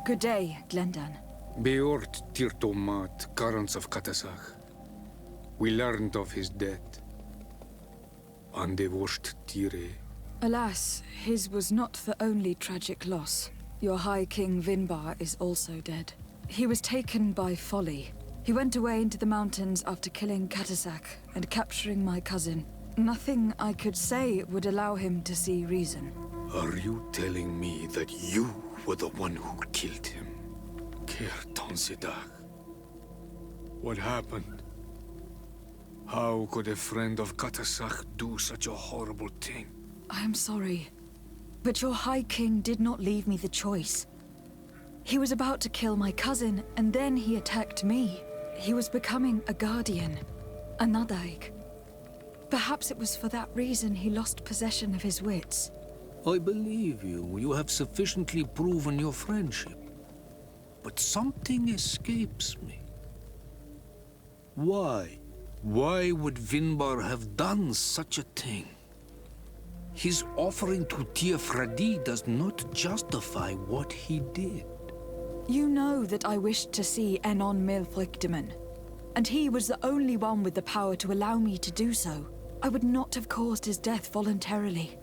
Good day, Glendan. Beort Tirtomat, Karans of Katasach. We learned of his death. Andevorst Tire. Alas, his was not the only tragic loss. Your High King Vinbar is also dead. He was taken by folly. He went away into the mountains after killing Katasak and capturing my cousin. Nothing I could say would allow him to see reason. Are you telling me that you were the one who killed him? Kertonsidag. What happened? How could a friend of Katasak do such a horrible thing? I am sorry, but your High King did not leave me the choice. He was about to kill my cousin, and then he attacked me. He was becoming a guardian, a Nadaig. Perhaps it was for that reason he lost possession of his wits. I believe you. You have sufficiently proven your friendship. But something escapes me. Why? Why would Vinbar have done such a thing? His offering to Tiafradi does not justify what he did. You know that I wished to see Enon Milfrictiman, and he was the only one with the power to allow me to do so. I would not have caused his death voluntarily.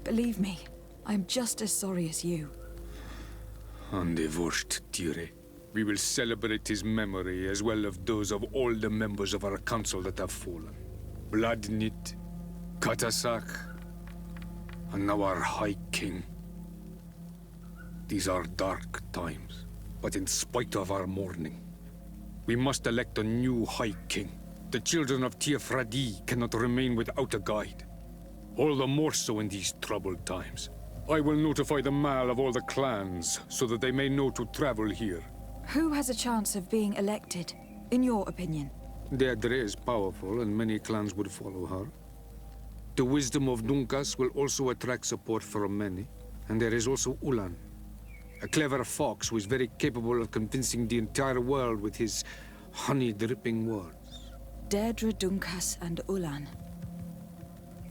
Believe me, I am just as sorry as you. Andevorst Tire. We will celebrate his memory as well as those of all the members of our council that have fallen. Bladnit, Katasak, and now our High King. These are dark times, but in spite of our mourning, we must elect a new High King. The children of Tiafradi cannot remain without a guide. All the more so in these troubled times. I will notify the Mal of all the clans, so that they may know to travel here. Who has a chance of being elected, in your opinion? Deirdre is powerful, and many clans would follow her. The wisdom of Dunkas will also attract support from many. And there is also Ulan, a clever fox who is very capable of convincing the entire world with his honey-dripping words. Deirdre, Dunkas, and Ulan.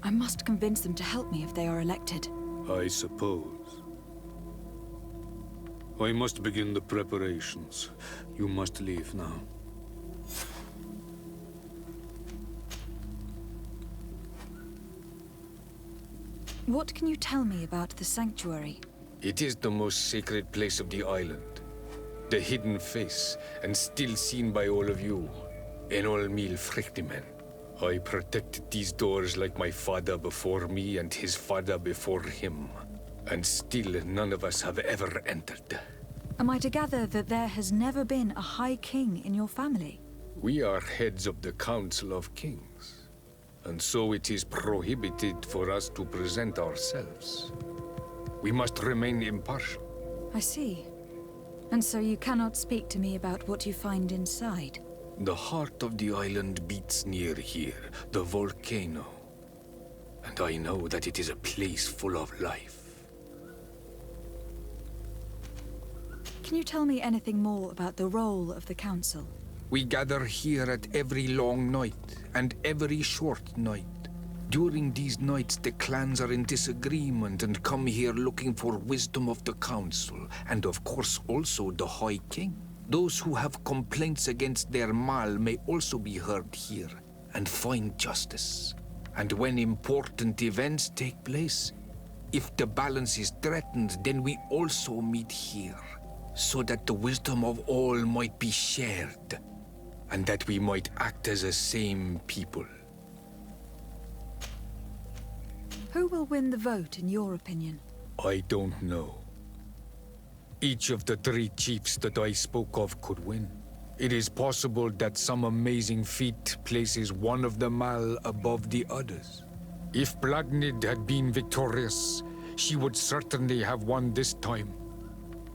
I must convince them to help me if they are elected. I suppose. I must begin the preparations. You must leave now. What can you tell me about the sanctuary? It is the most sacred place of the island. The hidden face, and still seen by all of you. Enol Mil Frechtimen. I protected these doors like my father before me and his father before him. And still none of us have ever entered. Am I to gather that there has never been a High King in your family? We are heads of the Council of Kings. And so it is prohibited for us to present ourselves. We must remain impartial. I see. And so you cannot speak to me about what you find inside? The heart of the island beats near here, the volcano. And I know that it is a place full of life. Can you tell me anything more about the role of the Council? We gather here at every long night and every short night. During these nights, the clans are in disagreement and come here looking for wisdom of the Council, and of course also the High King. Those who have complaints against their Mal may also be heard here and find justice. And when important events take place, if the balance is threatened, then we also meet here, so that the wisdom of all might be shared, and that we might act as a same people. Who will win the vote, in your opinion? I don't know. Each of the 3 chiefs that I spoke of could win. It is possible that some amazing feat places one of the Mal above the others. If Bladnid had been victorious, she would certainly have won this time.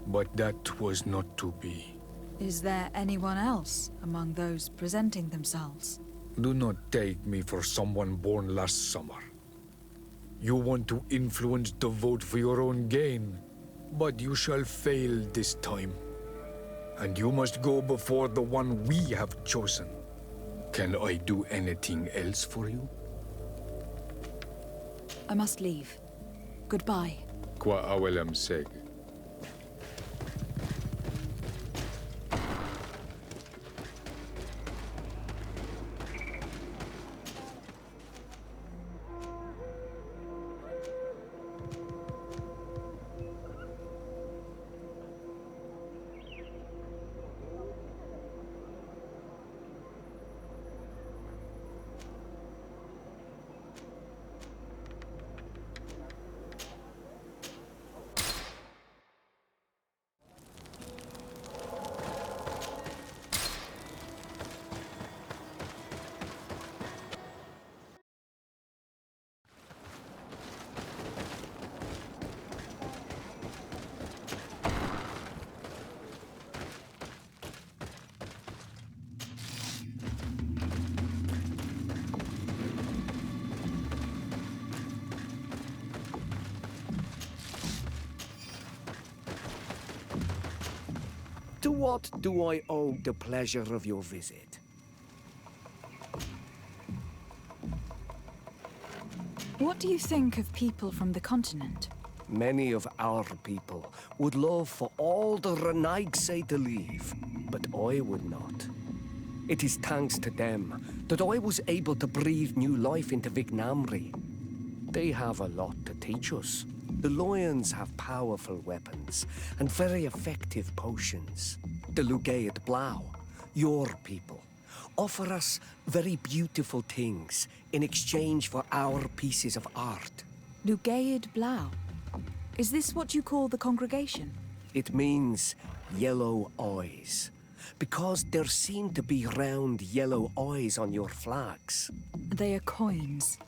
But that was not to be. Is there anyone else among those presenting themselves? Do not take me for someone born last summer. You want to influence the vote for your own gain, but you shall fail this time. And you must go before the one we have chosen. Can I do anything else for you? I must leave. Goodbye. Qua awelem seg. To what do I owe the pleasure of your visit? What do you think of people from the continent? Many of our people would love for all the Renaigse to leave, but I would not. It is thanks to them that I was able to breathe new life into Vignamri. They have a lot to teach us. The lions have powerful weapons and very effective potions. The Lugaid Blau, your people, offer us very beautiful things in exchange for our pieces of art. Lugaid Blau. Is this what you call the congregation? It means yellow eyes, because there seem to be round yellow eyes on your flags. They are coins.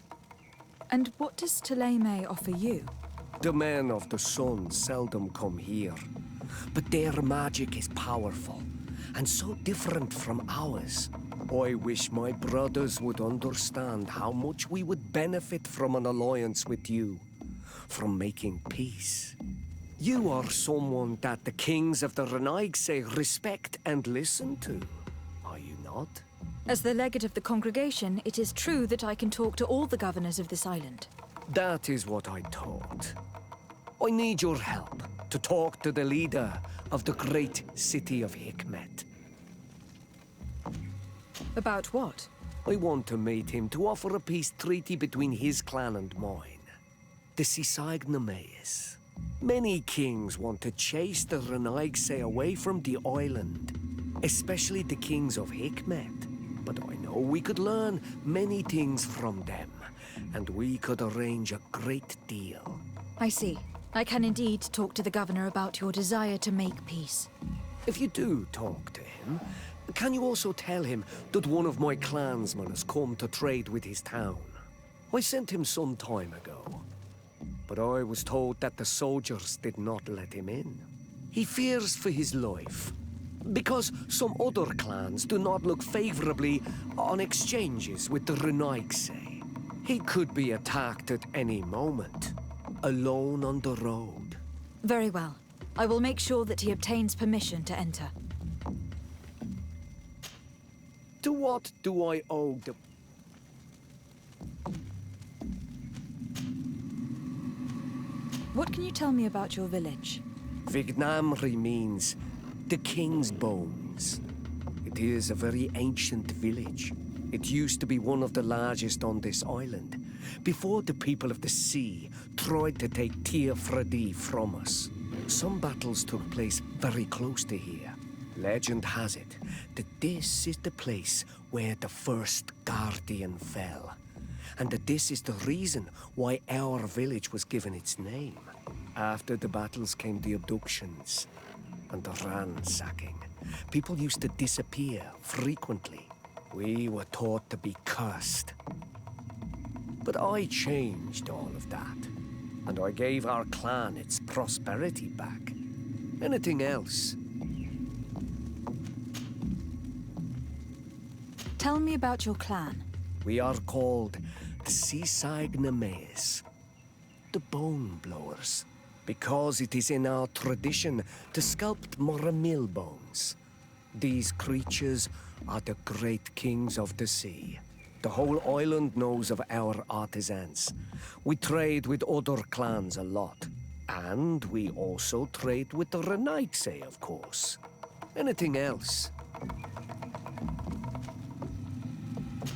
And what does Thélème offer you? The men of the sun seldom come here, but their magic is powerful and so different from ours. I wish my brothers would understand how much we would benefit from an alliance with you, from making peace. You are someone that the kings of the Renaigse respect and listen to, are you not? As the legate of the congregation, it is true that I can talk to all the governors of this island. That is what I thought. I need your help to talk to the leader of the great city of Hikmet. About what? I want to meet him to offer a peace treaty between his clan and mine. The Sisagnameis. Many kings want to chase the Renaigse away from the island, especially the kings of Hikmet. But I know we could learn many things from them, and we could arrange a great deal. I see. I can indeed talk to the governor about your desire to make peace. If you do talk to him, can you also tell him that one of my clansmen has come to trade with his town? I sent him some time ago, but I was told that the soldiers did not let him in. He fears for his life, because some other clans do not look favorably on exchanges with the Renaigse. He could be attacked at any moment, alone on the road. Very well. I will make sure that he obtains permission to enter. To what do I owe the... What can you tell me about your village? Vignamri means the king's bones. It is a very ancient village. It used to be one of the largest on this island, before the people of the sea tried to take Tir Fredi from us. Some battles took place very close to here. Legend has it that this is the place where the first guardian fell, and that this is the reason why our village was given its name. After the battles came the abductions and the ransacking. People used to disappear frequently. We were taught to be cursed. But I changed all of that, and I gave our clan its prosperity back. Anything else? Tell me about your clan. We are called the Sisagnameis, the Bone Blowers, because it is in our tradition to sculpt Moramil bones. These creatures are the great kings of the sea. The whole island knows of our artisans. We trade with other clans a lot. And we also trade with the Renaigse, of course. Anything else?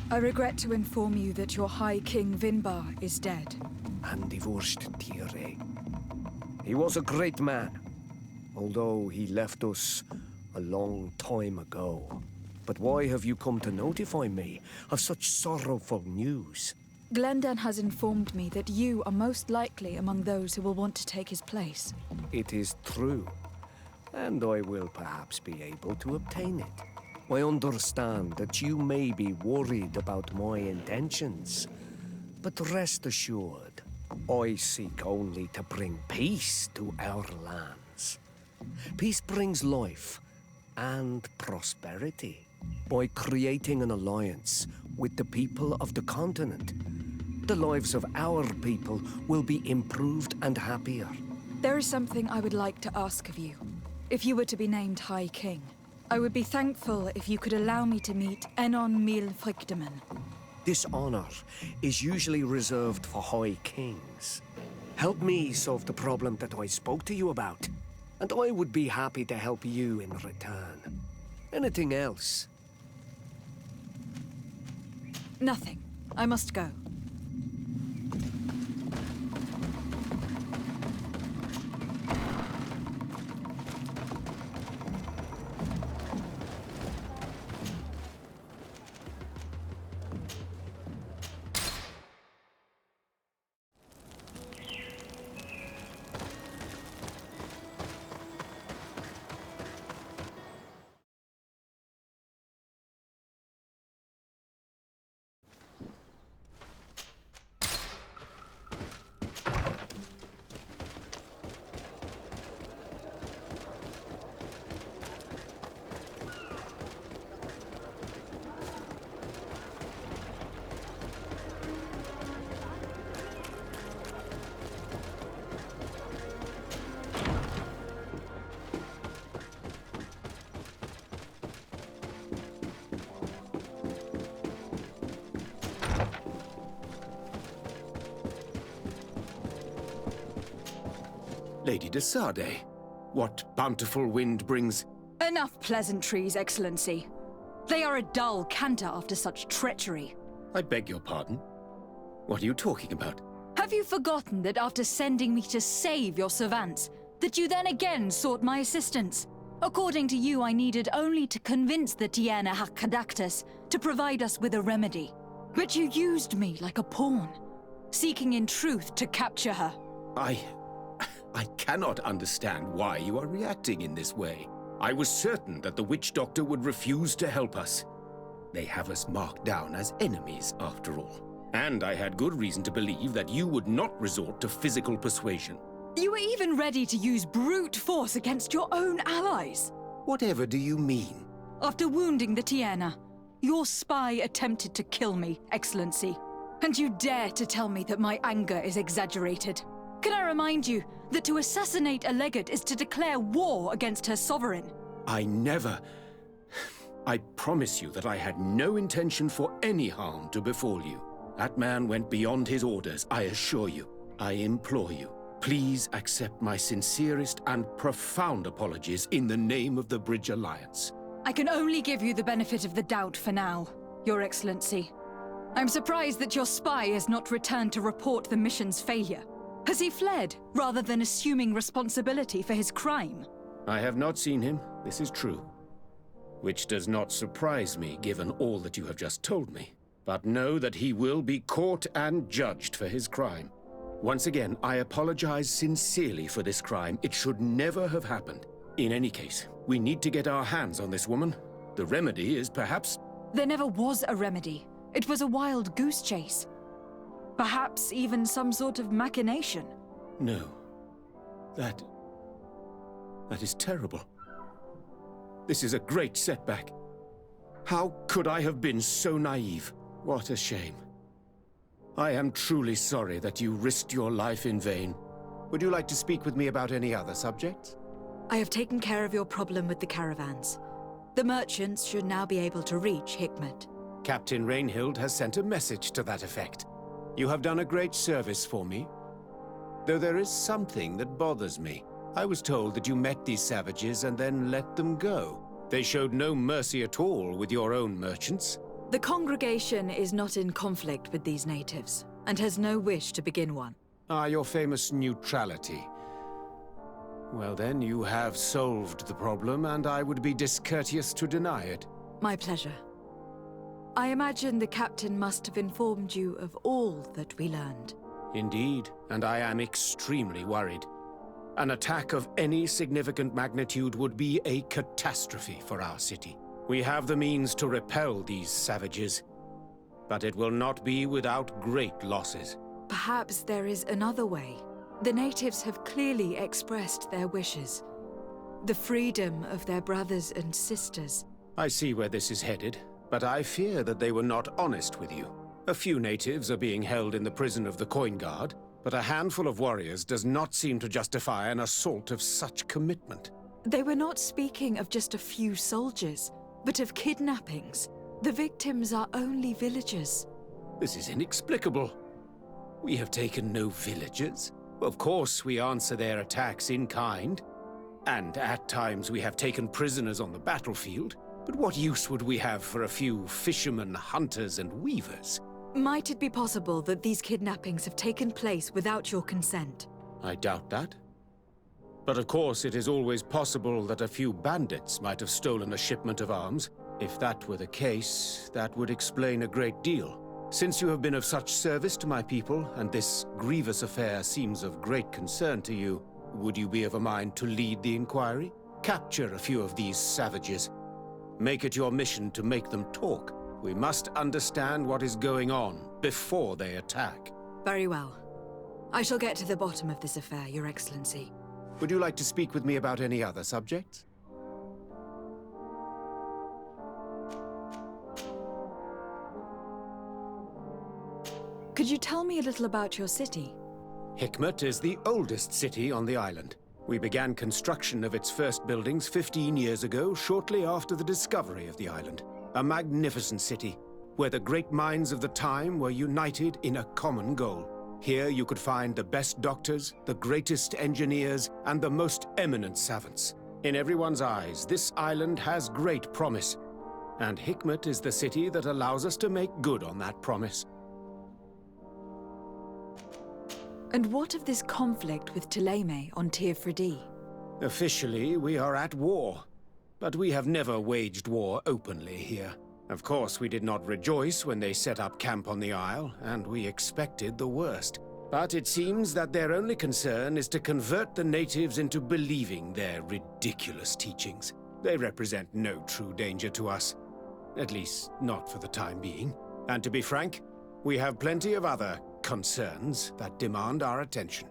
I regret to inform you that your High King Vinbar is dead. And divorced Tire. He was a great man, although he left us a long time ago. But why have you come to notify me of such sorrowful news? Glendan has informed me that you are most likely among those who will want to take his place. It is true, and I will perhaps be able to obtain it. I understand that you may be worried about my intentions, but rest assured, I seek only to bring peace to our lands. Peace brings life and prosperity. By creating an alliance with the people of the continent, the lives of our people will be improved and happier. There is something I would like to ask of you. if you were to be named High King, I would be thankful if you could allow me to meet Enon Mil Frichtemann. This honor is usually reserved for High Kings. Help me solve the problem that I spoke to you about, and I would be happy to help you in return. Anything else? Nothing. I must go. Lady de Sardet, what bountiful wind brings... Enough pleasantries, Excellency. They are a dull canter after such treachery. I beg your pardon? What are you talking about? Have you forgotten that after sending me to save your servants, that you then again sought my assistance? According to you, I needed only to convince the Tiana Hakadactus to provide us with a remedy. But you used me like a pawn, seeking in truth to capture her. I cannot understand why you are reacting in this way. I was certain that the witch doctor would refuse to help us. They have us marked down as enemies, after all. And I had good reason to believe that you would not resort to physical persuasion. You were even ready to use brute force against your own allies. Whatever do you mean? After wounding the Tiana, your spy attempted to kill me, Excellency. And you dare to tell me that my anger is exaggerated. Can I remind you that to assassinate a legate is to declare war against her sovereign? I never... I promise you that I had no intention for any harm to befall you. That man went beyond his orders, I assure you. I implore you, please accept my sincerest and profound apologies in the name of the Bridge Alliance. I can only give you the benefit of the doubt for now, Your Excellency. I'm surprised that your spy has not returned to report the mission's failure. Has he fled, rather than assuming responsibility for his crime? I have not seen him, this is true. Which does not surprise me, given all that you have just told me. But know that he will be caught and judged for his crime. Once again, I apologize sincerely for this crime. It should never have happened. In any case, we need to get our hands on this woman. The remedy is perhaps... There never was a remedy. It was a wild goose chase. Perhaps even some sort of machination. No. That is terrible. This is a great setback. How could I have been so naive? What a shame. I am truly sorry that you risked your life in vain. Would you like to speak with me about any other subjects? I have taken care of your problem with the caravans. The merchants should now be able to reach Hikmet. Captain Rainhild has sent a message to that effect. You have done a great service for me. Though there is something that bothers me. I was told that you met these savages and then let them go. They showed no mercy at all with your own merchants. The congregation is not in conflict with these natives, and has no wish to begin one. Ah, your famous neutrality. Well then, you have solved the problem, and I would be discourteous to deny it. My pleasure. I imagine the captain must have informed you of all that we learned. Indeed, and I am extremely worried. An attack of any significant magnitude would be a catastrophe for our city. We have the means to repel these savages, but it will not be without great losses. Perhaps there is another way. The natives have clearly expressed their wishes. The freedom of their brothers and sisters. I see where this is headed, but I fear that they were not honest with you. A few natives are being held in the prison of the Coin Guard, but a handful of warriors does not seem to justify an assault of such commitment. They were not speaking of just a few soldiers, but of kidnappings. The victims are only villagers. This is inexplicable. We have taken no villagers. Of course, we answer their attacks in kind. And at times we have taken prisoners on the battlefield. But what use would we have for a few fishermen, hunters, and weavers? Might it be possible that these kidnappings have taken place without your consent? I doubt that. But of course, it is always possible that a few bandits might have stolen a shipment of arms. If that were the case, that would explain a great deal. Since you have been of such service to my people, and this grievous affair seems of great concern to you, would you be of a mind to lead the inquiry? Capture a few of these savages. Make it your mission to make them talk. We must understand what is going on before they attack. Very well. I shall get to the bottom of this affair, Your Excellency. Would you like to speak with me about any other subjects? Could you tell me a little about your city? Hikmet is the oldest city on the island. We began construction of its first buildings 15 years ago, shortly after the discovery of the island. A magnificent city, where the great minds of the time were united in a common goal. Here you could find the best doctors, the greatest engineers, and the most eminent savants. In everyone's eyes, this island has great promise. And Hikmet is the city that allows us to make good on that promise. And what of this conflict with Thélème on Tir Fradee? Officially, we are at war. But we have never waged war openly here. Of course, we did not rejoice when they set up camp on the Isle, and we expected the worst. But it seems that their only concern is to convert the natives into believing their ridiculous teachings. They represent no true danger to us. At least, not for the time being. And to be frank, we have plenty of other concerns that demand our attention.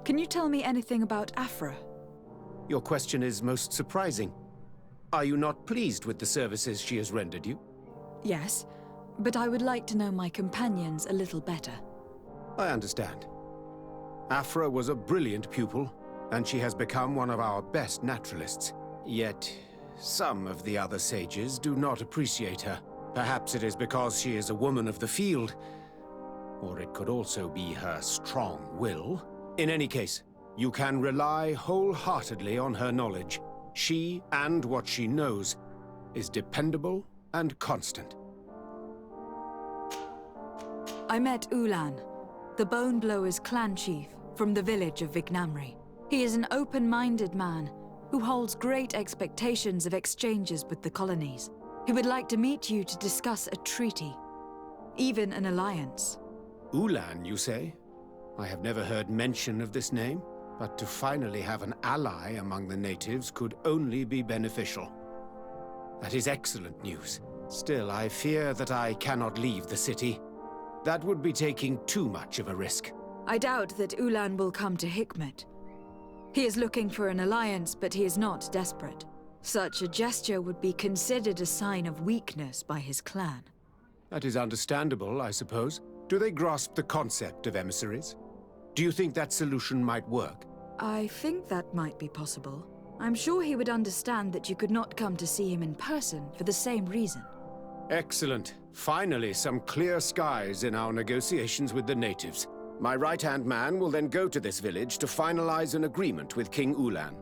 Can you tell me anything about Afra? Your question is most surprising. Are you not pleased with the services she has rendered you? Yes, but I would like to know my companions a little better. I understand. Afra was a brilliant pupil, and she has become one of our best naturalists. Yet, some of the other sages do not appreciate her. Perhaps it is because she is a woman of the field, or it could also be her strong will. In any case, you can rely wholeheartedly on her knowledge. She, and what she knows, is dependable and constant. I met Ulan, the Bone Blowers clan chief from the village of Vignamri. He is an open-minded man who holds great expectations of exchanges with the colonies. He would like to meet you to discuss a treaty, even an alliance. Ulan, you say? I have never heard mention of this name. But to finally have an ally among the natives could only be beneficial. That is excellent news. Still, I fear that I cannot leave the city. That would be taking too much of a risk. I doubt that Ulan will come to Hikmet. He is looking for an alliance, but he is not desperate. Such a gesture would be considered a sign of weakness by his clan. That is understandable, I suppose. Do they grasp the concept of emissaries? Do you think that solution might work? I think that might be possible. I'm sure he would understand that you could not come to see him in person for the same reason. Excellent. Finally, some clear skies in our negotiations with the natives. My right-hand man will then go to this village to finalize an agreement with King Ulan.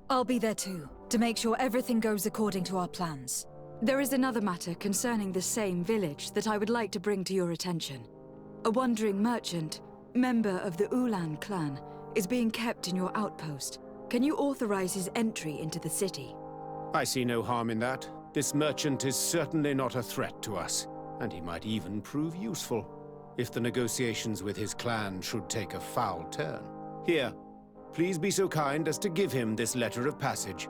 I'll be there too, to make sure everything goes according to our plans. There is another matter concerning the same village that I would like to bring to your attention. A wandering merchant, member of the Ulan clan, is being kept in your outpost. Can you authorize his entry into the city? I see no harm in that. This merchant is certainly not a threat to us, and he might even prove useful if the negotiations with his clan should take a foul turn. Here, please be so kind as to give him this letter of passage.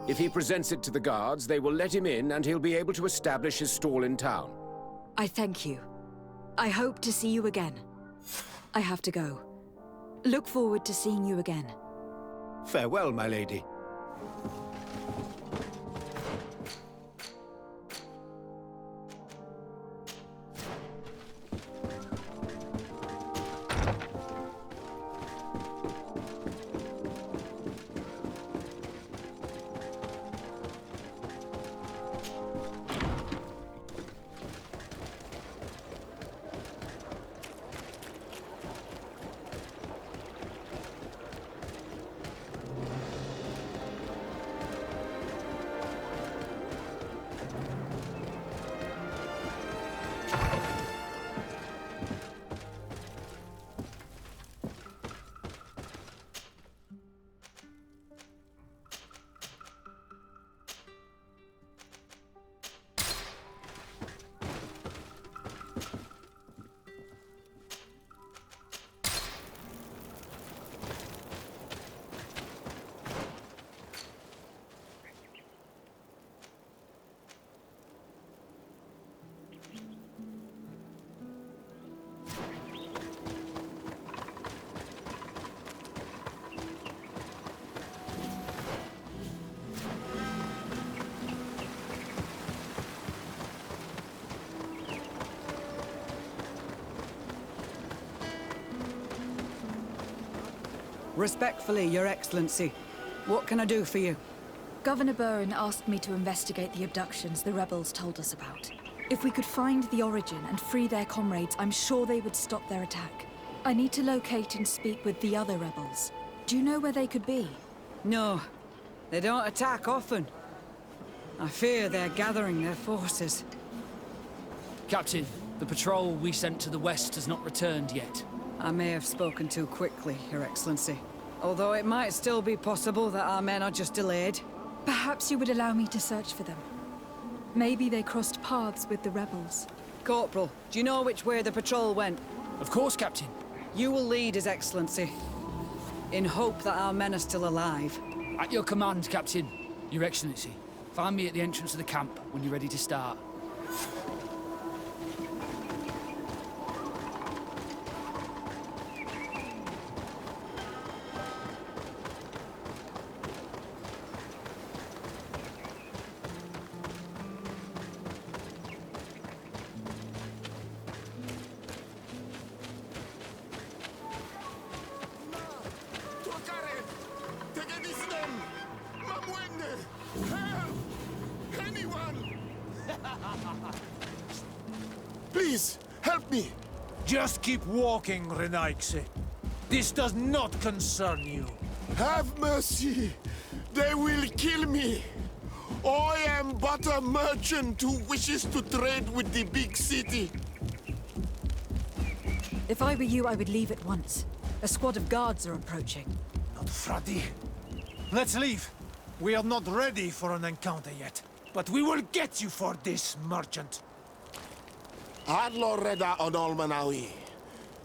If he presents it to the guards, they will let him in and he'll be able to establish his stall in town. I thank you. I hope to see you again. I have to go. Look forward to seeing you again. Farewell, my lady. Respectfully, Your Excellency. What can I do for you? Governor Burren asked me to investigate the abductions the rebels told us about. If we could find the origin and free their comrades, I'm sure they would stop their attack. I need to locate and speak with the other rebels. Do you know where they could be? No, they don't attack often. I fear they're gathering their forces. Captain, the patrol we sent to the west has not returned yet. I may have spoken too quickly, Your Excellency. Although it might still be possible that our men are just delayed. Perhaps you would allow me to search for them. Maybe they crossed paths with the rebels. Corporal, do you know which way the patrol went? Of course, Captain. You will lead, His Excellency. In hope that our men are still alive. At your command, Captain. Your Excellency. Find me at the entrance of the camp when you're ready to start. Please, help me! Just keep walking, Renaigse. This does not concern you. Have mercy! They will kill me! I am but a merchant who wishes to trade with the big city. If I were you, I would leave at once. A squad of guards are approaching. Not Fradi. Let's leave. We are not ready for an encounter yet. But we will get you for this, merchant. Adloreda Onolmanawi,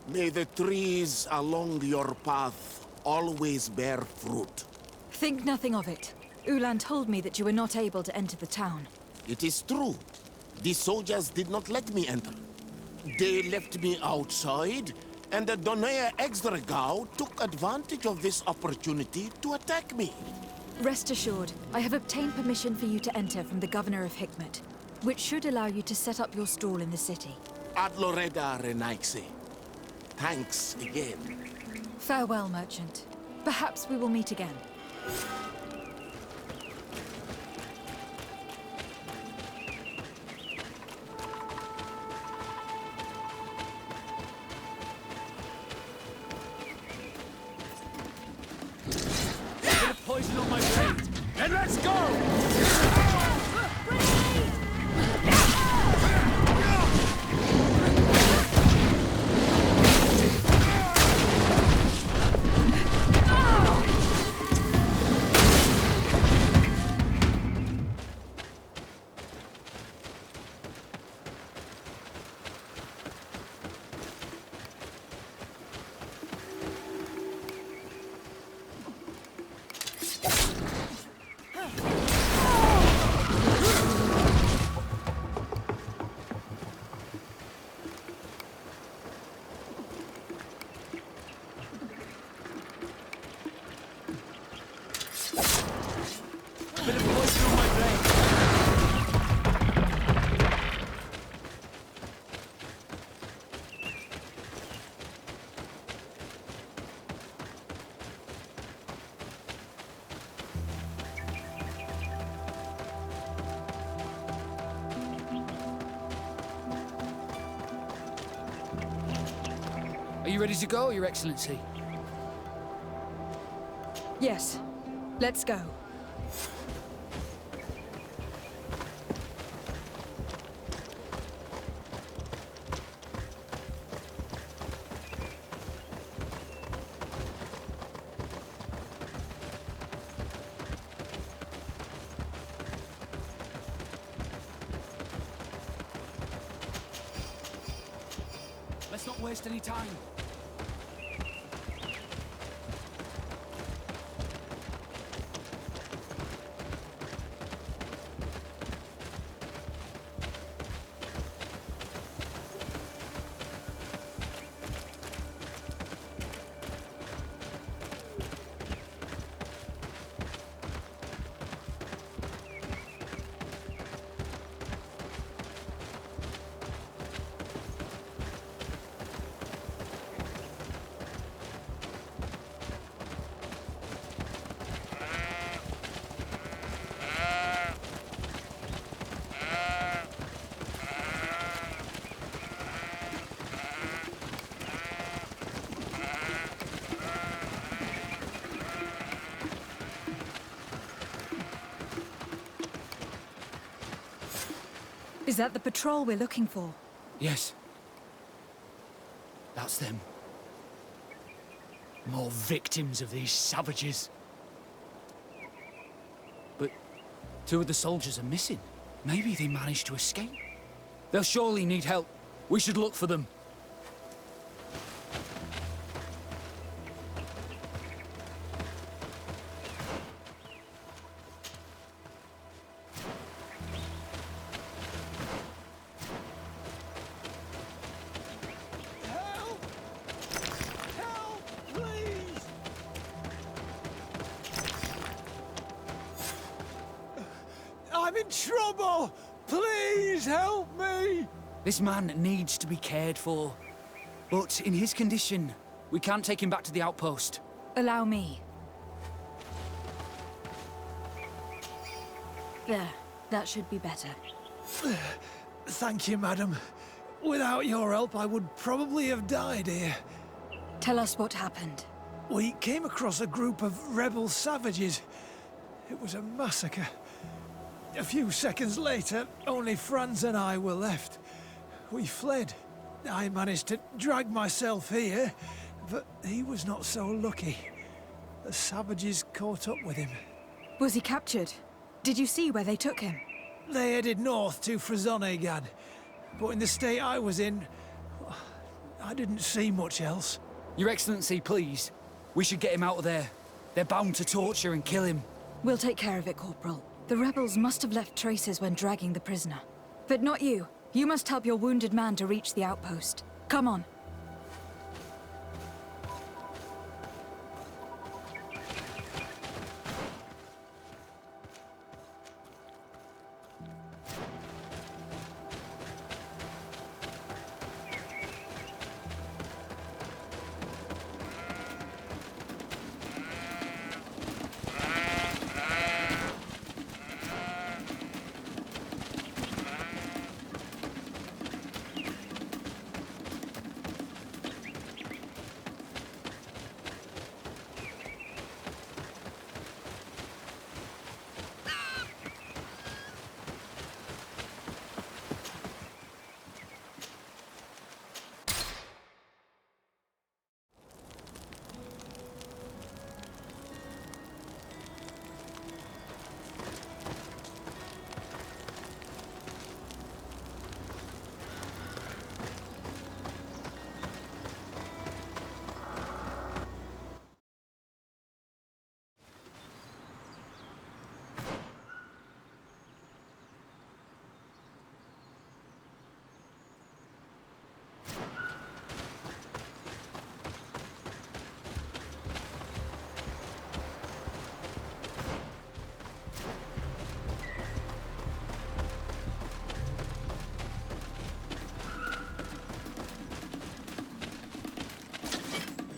may the trees along your path always bear fruit. Think nothing of it. Ulan told me that you were not able to enter the town. It is true. The soldiers did not let me enter. They left me outside, and the Donea Exdragao took advantage of this opportunity to attack me. Rest assured, I have obtained permission for you to enter from the Governor of Hikmet, which should allow you to set up your stall in the city. Adloreda Renaigse. Thanks again. Farewell, merchant. Perhaps we will meet again. Bit of poison on my blade, and let's go! Bit of poison on my blade. Are you ready to go, Your Excellency? Yes. Let's go. Let's not waste any time. Is that the patrol we're looking for? Yes. That's them. More victims of these savages. But 2 of the soldiers are missing. Maybe they managed to escape. They'll surely need help. We should look for them. I'm in trouble! Please help me! This man needs to be cared for. But in his condition, we can't take him back to the outpost. Allow me. There. That should be better. Thank you, madam. Without your help, I would probably have died here. Tell us what happened. We came across a group of rebel savages. It was a massacre. A few seconds later, only Franz and I were left. We fled. I managed to drag myself here, but he was not so lucky. The savages caught up with him. Was he captured? Did you see where they took him? They headed north to Frazonegan, but in the state I was in, I didn't see much else. Your Excellency, please. We should get him out of there. They're bound to torture and kill him. We'll take care of it, Corporal. The rebels must have left traces when dragging the prisoner. But not you. You must help your wounded man to reach the outpost. Come on.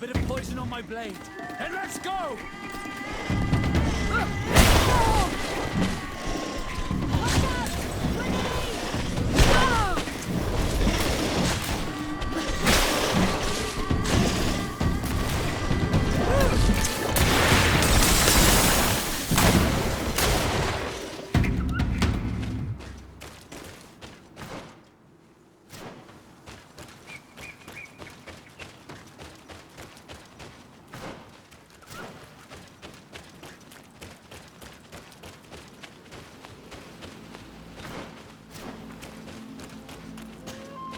Bit of poison on my blade. And let's go!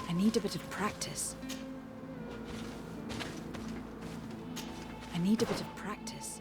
I need a bit of practice. I need a bit of practice.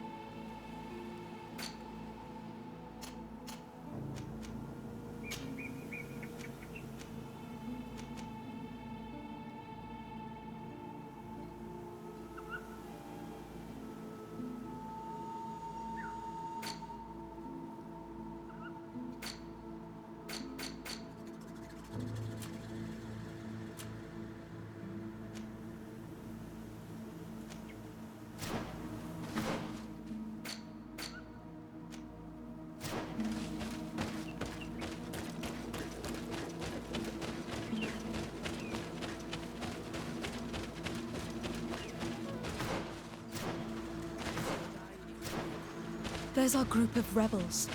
There's our group of rebels.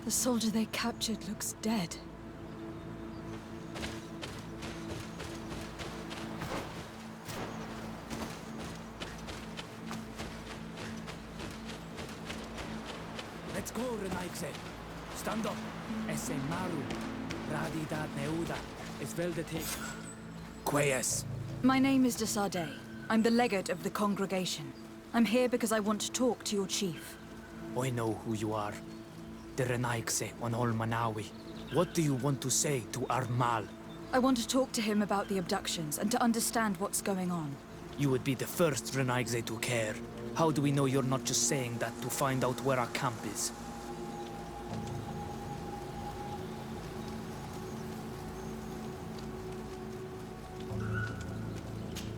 The soldier they captured looks dead. Let's go, Renaigse. Stand up. Esse maru. Radi dad neuda. Es velde te. Queas. My name is Desade. I'm the legate of the congregation. I'm here because I want to talk to your chief. I know who you are. The Renaigse on Ol Manawi. What do you want to say to Armal? I want to talk to him about the abductions and to understand what's going on. You would be the first Renaigse to care. How do we know you're not just saying that to find out where our camp is?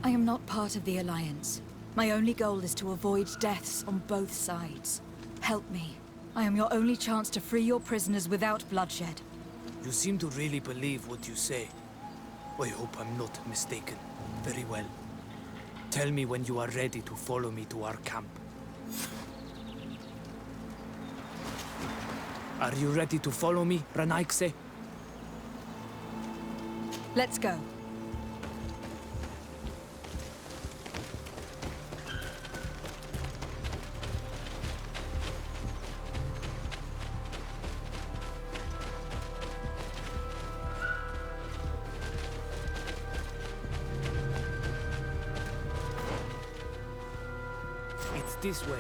I am not part of the Alliance. My only goal is to avoid deaths on both sides. Help me. I am your only chance to free your prisoners without bloodshed. You seem to really believe what you say. I hope I'm not mistaken. Very well. Tell me when you are ready to follow me to our camp. Are you ready to follow me, Renaigse? Let's go. It's this way.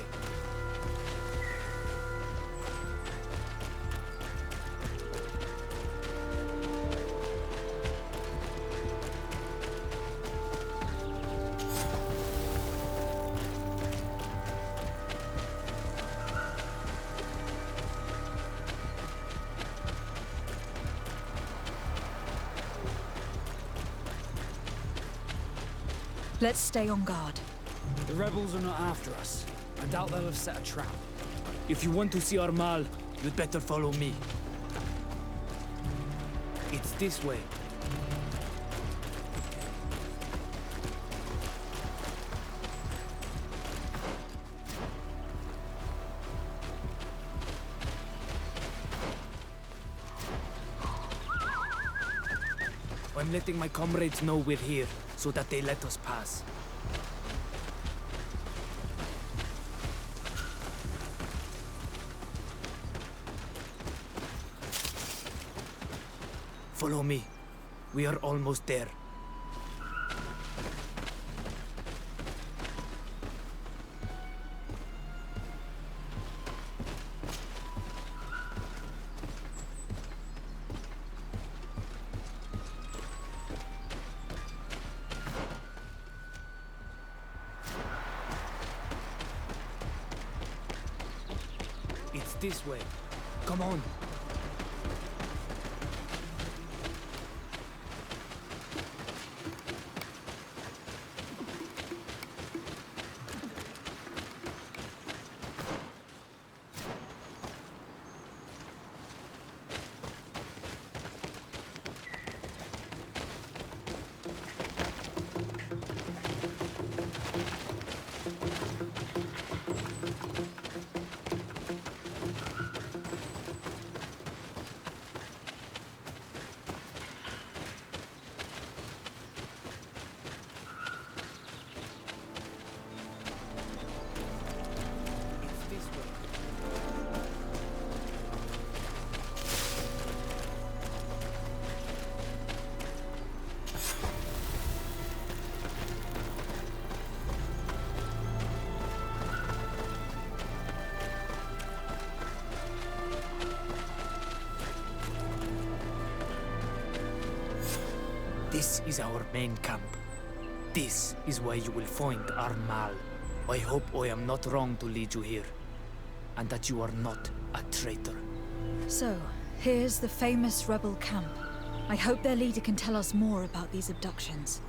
Let's stay on guard. The rebels are not after us. I doubt they'll have set a trap. If you want to see Armal, you'd better follow me. It's this way. I'm letting my comrades know we're here, so that they let us pass. Follow me. We are almost there. It's this way. Come on. This is our main camp. This is where you will find Armal. I hope I am not wrong to lead you here, and that you are not a traitor. So, here's the famous rebel camp. I hope their leader can tell us more about these abductions.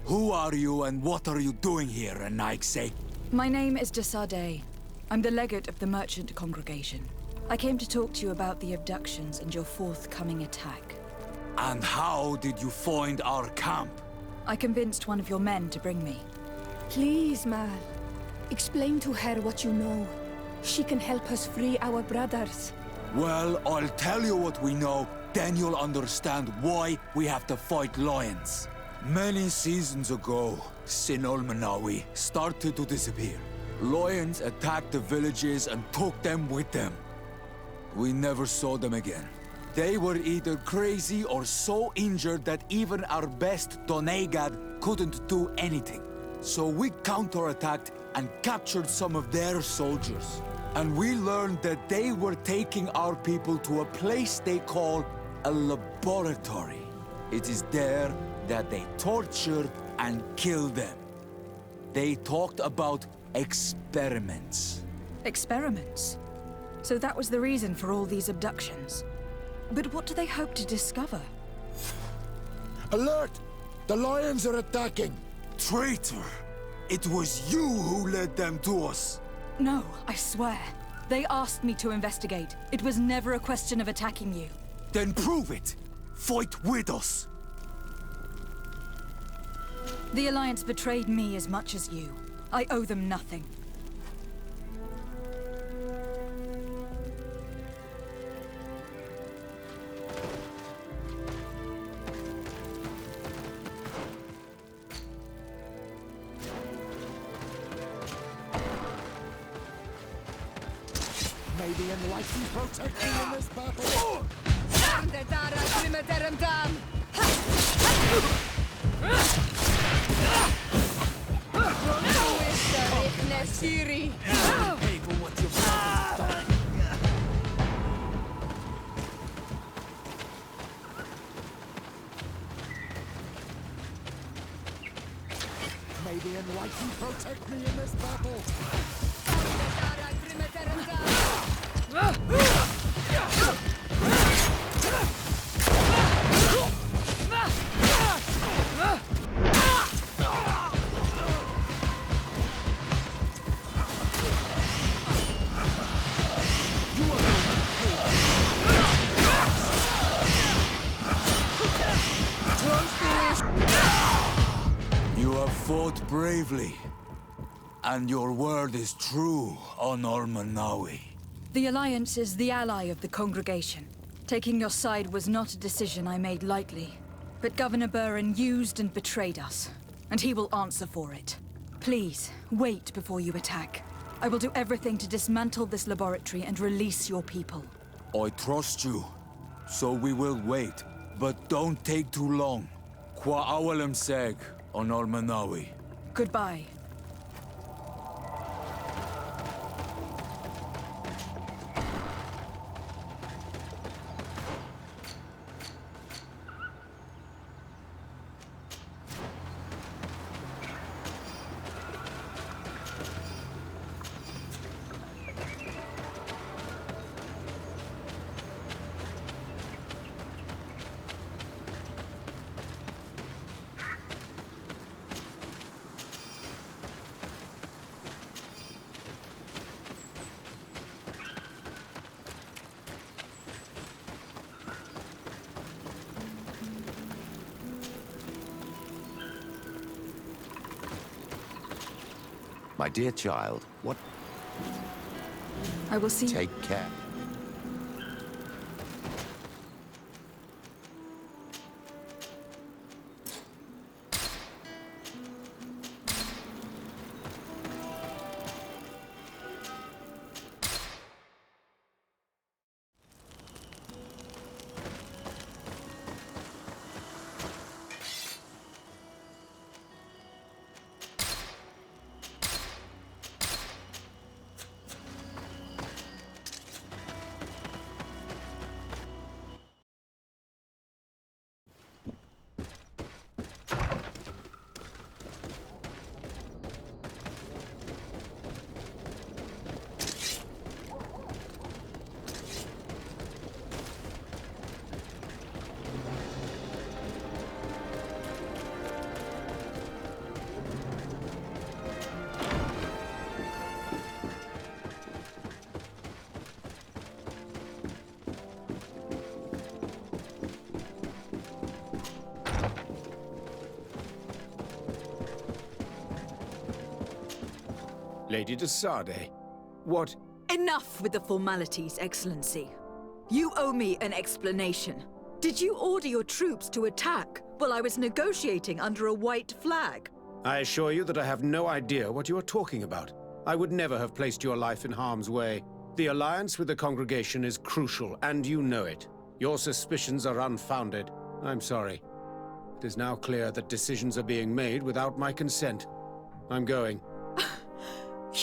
Who are you and what are you doing here, Anaigse? My name is Desade. I'm the legate of the merchant congregation. I came to talk to you about the abductions and your forthcoming attack. And how did you find our camp? I convinced one of your men to bring me. Please, Mal. Explain to her what you know. She can help us free our brothers. Well, I'll tell you what we know, then you'll understand why we have to fight lions. Many seasons ago, Sinolmanawi started to disappear. Lions attacked the villages and took them with them. We never saw them again. They were either crazy or so injured that even our best Donegad couldn't do anything. So we counterattacked and captured some of their soldiers. And we learned that they were taking our people to a place they call a laboratory. It is there that they torture and kill them. They talked about experiments. Experiments? So that was the reason for all these abductions. But what do they hope to discover? Alert! The lions are attacking! Traitor! It was you who led them to us! No, I swear. They asked me to investigate. It was never a question of attacking you. Then prove it! Fight with us! The Alliance betrayed me as much as you. I owe them nothing. May the Enlightened protect me in this battle! Pay for what you've done. May the Enlightened protect me in this battle! fought bravely. And your word is true on Almanawi. The Alliance is the ally of the congregation. Taking your side was not a decision I made lightly. But Governor Burren used and betrayed us, and he will answer for it. Please, wait before you attack. I will do everything to dismantle this laboratory and release your people. I trust you, so we will wait. But don't take too long. Qua awalem seg on Almanawi. Goodbye. My dear child, what... I will see... Take care. Lady de Sade, what... Enough with the formalities, Excellency. You owe me an explanation. Did you order your troops to attack while I was negotiating under a white flag? I assure you that I have no idea what you are talking about. I would never have placed your life in harm's way. The alliance with the congregation is crucial, and you know it. Your suspicions are unfounded. I'm sorry. It is now clear that decisions are being made without my consent. I'm going.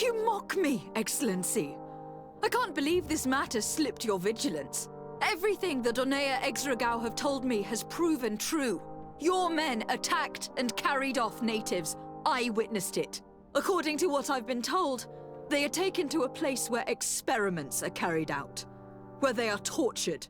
You mock me, Excellency. I can't believe this matter slipped your vigilance. Everything the Donea Exregao have told me has proven true. Your men attacked and carried off natives. I witnessed it. According to what I've been told, they are taken to a place where experiments are carried out, where they are tortured.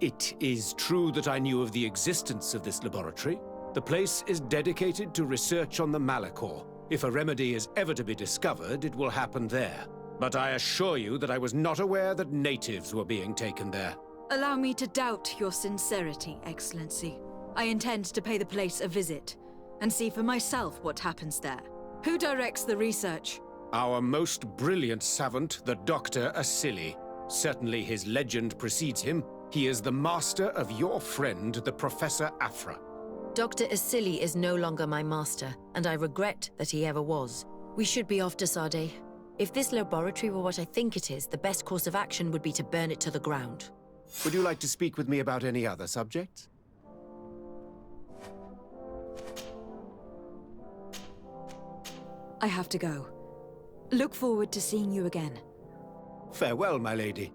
It is true that I knew of the existence of this laboratory. The place is dedicated to research on the Malachor. If a remedy is ever to be discovered, it will happen there. But I assure you that I was not aware that natives were being taken there. Allow me to doubt your sincerity, Excellency. I intend to pay the place a visit and see for myself what happens there. Who directs the research? Our most brilliant savant, the Dr. Asili. Certainly his legend precedes him. He is the master of your friend, the Professor Afra. Dr. Asili is no longer my master, and I regret that he ever was. We should be off to Sade. If this laboratory were what I think it is, the best course of action would be to burn it to the ground. Would you like to speak with me about any other subjects? I have to go. Look forward to seeing you again. Farewell, my lady.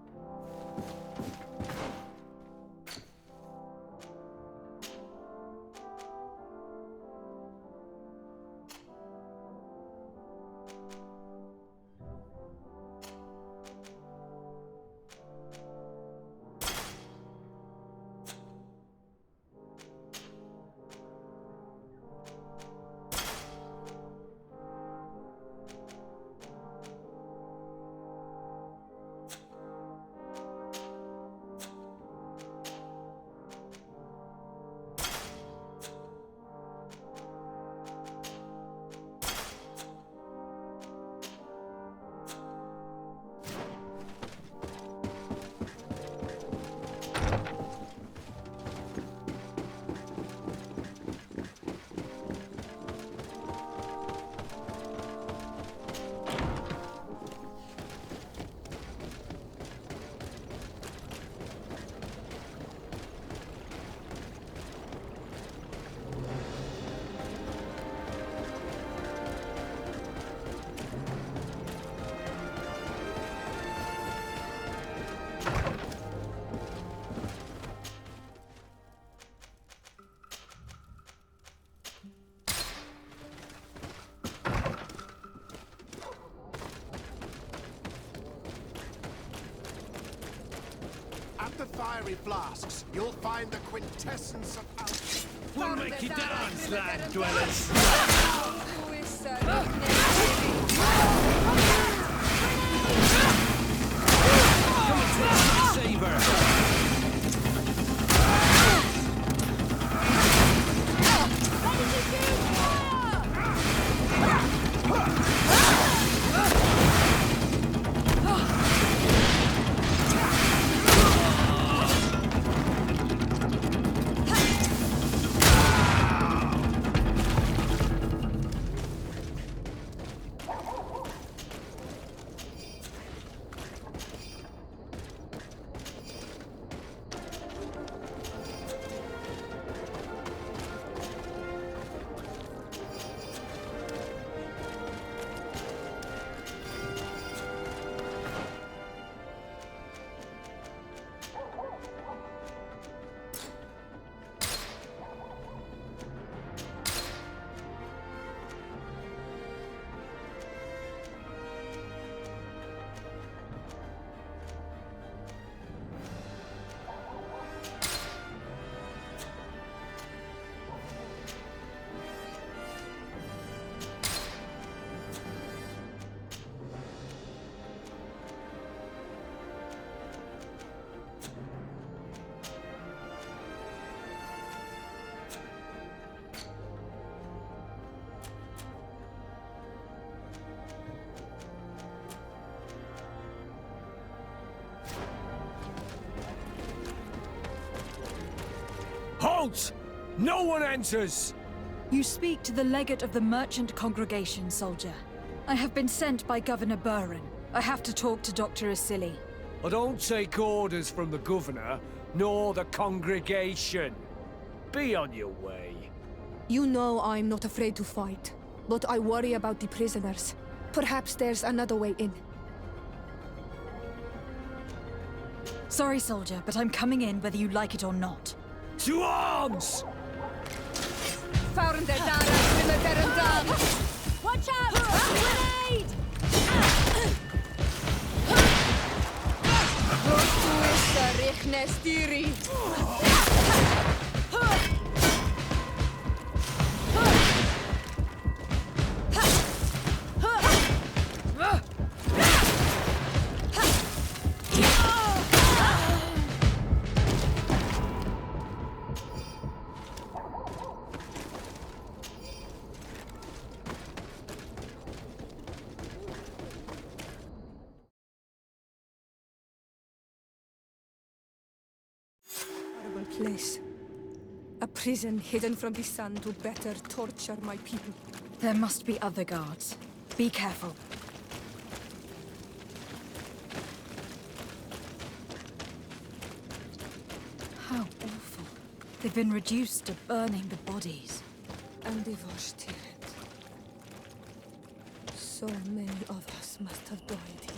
fiery flasks, you'll find the quintessence of alchemy. We'll make you dance, land dwellers! Come and taste the savor! Halt! No one enters! You speak to the legate of the merchant congregation, soldier. I have been sent by Governor Buren. I have to talk to Dr. Asili. I don't take orders from the governor, nor the congregation. Be on your way. You know I'm not afraid to fight, but I worry about the prisoners. Perhaps there's another way in. Sorry, soldier, but I'm coming in whether you like it or not. To arms! Found their Watch out! Grenade! Place. A prison hidden from the sun to better torture my people. There must be other guards. Be careful. How awful. They've been reduced to burning the bodies. And they washed it. So many of us must have died here.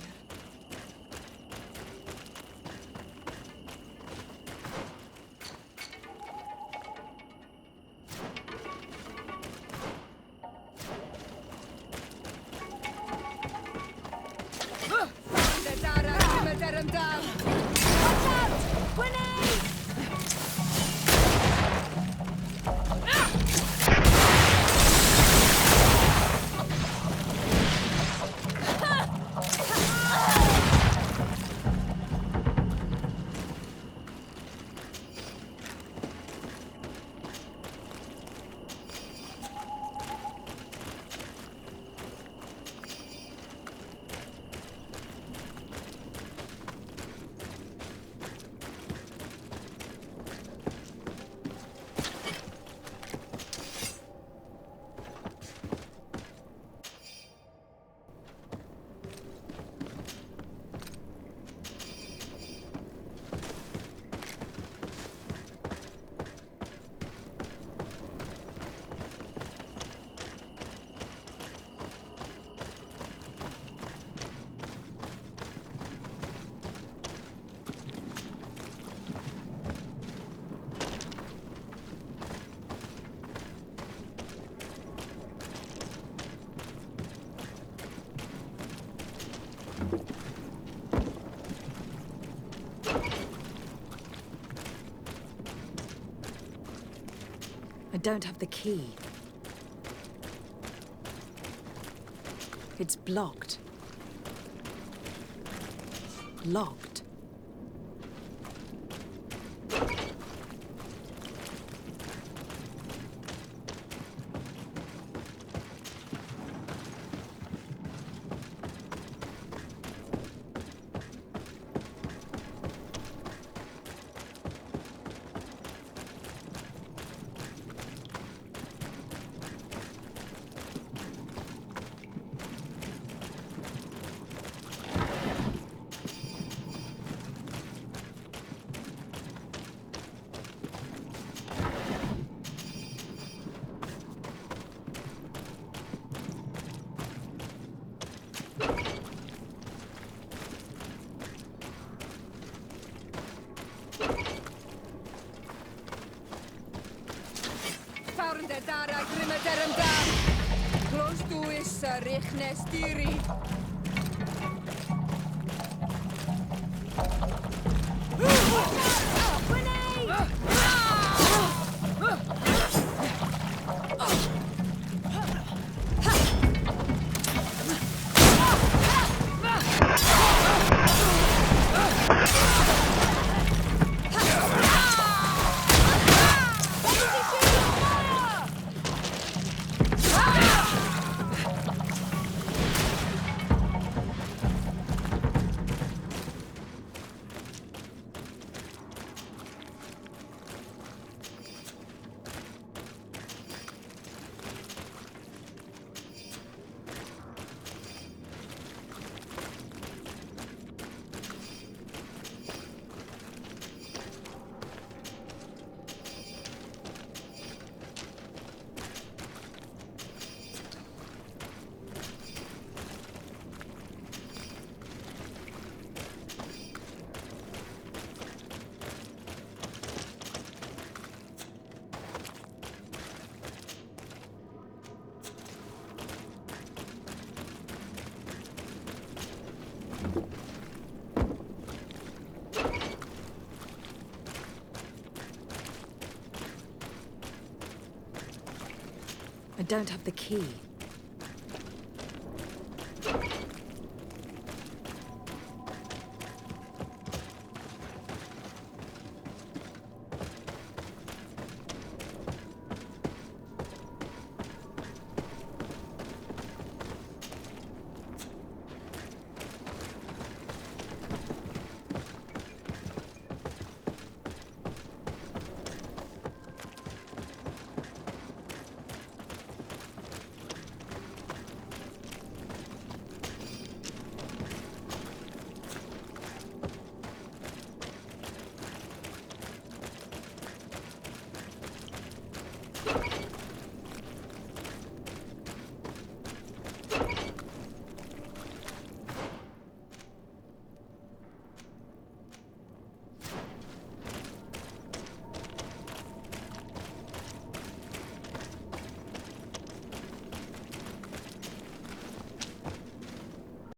I don't have the key. It's blocked. Locked. Close to is richnes tiri. I don't have the key.